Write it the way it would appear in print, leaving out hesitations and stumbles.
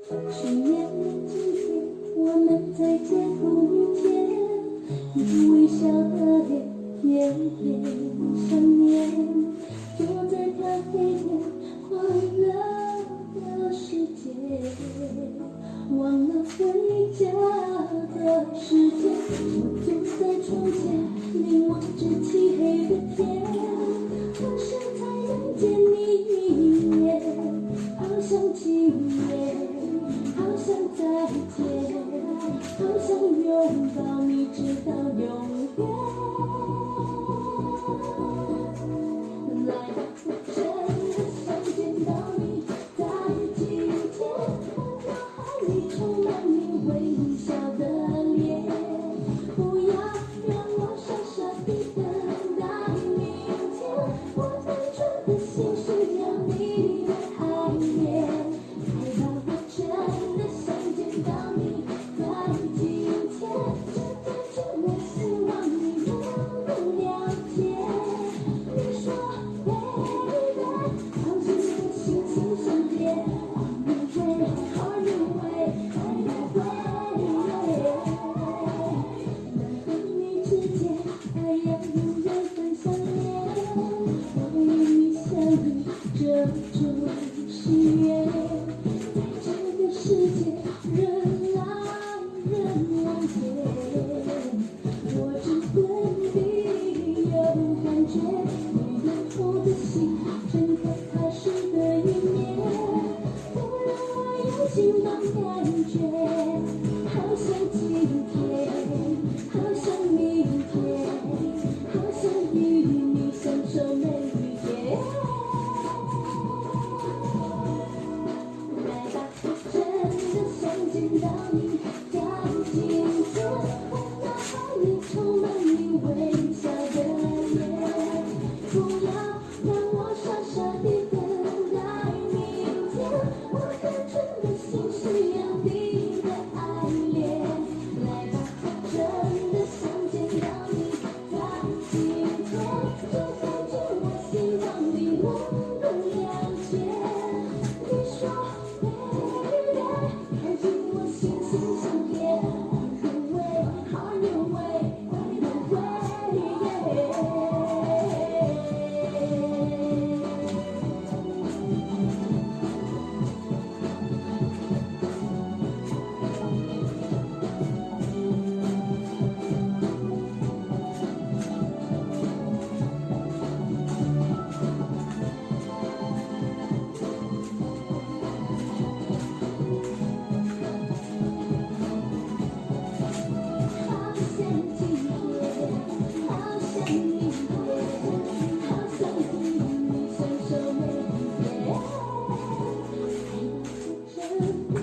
去年的今天，我们在街头遇见，你微笑的脸偏偏想念，坐在咖啡店，欢乐的世界，忘了回家的时间。我坐在窗前，凝望着漆黑的天，何时才能见你一面？好想今夜，好想再见，好想拥抱你直到永远。来吧，我真的想见到你，在今天，我脑海里充满你微笑的脸。不要让我傻傻地等待明天，我单纯的心需要你的爱恋。来吧，我真的想见到你，在今天，这天真我希望你能了解。你说 baby， 靠近我心心相贴 ，Are you away? Are you away? 能和你之间，爱要永远分享恋，我与你相遇，这种喜悦，在这个世界，人来人往间，我只对你有感觉，你对我的心，睁开开始的一面，不让我有心动感觉，好想今天，好想明天，好想与你相守每一天。来吧，我真的想见到你，在今天，我脑海里充满你微笑的脸。不要让我傻傻地等待明天，我单纯的心需要你的爱恋。来吧，我真的想见到你，在今天，这感觉我希望你能了解。你说 baby， 靠近我心心相贴 ，Are you away? Are you away? Are you away? 好想今天，好想明天，好想与你相守每一天。爱我真的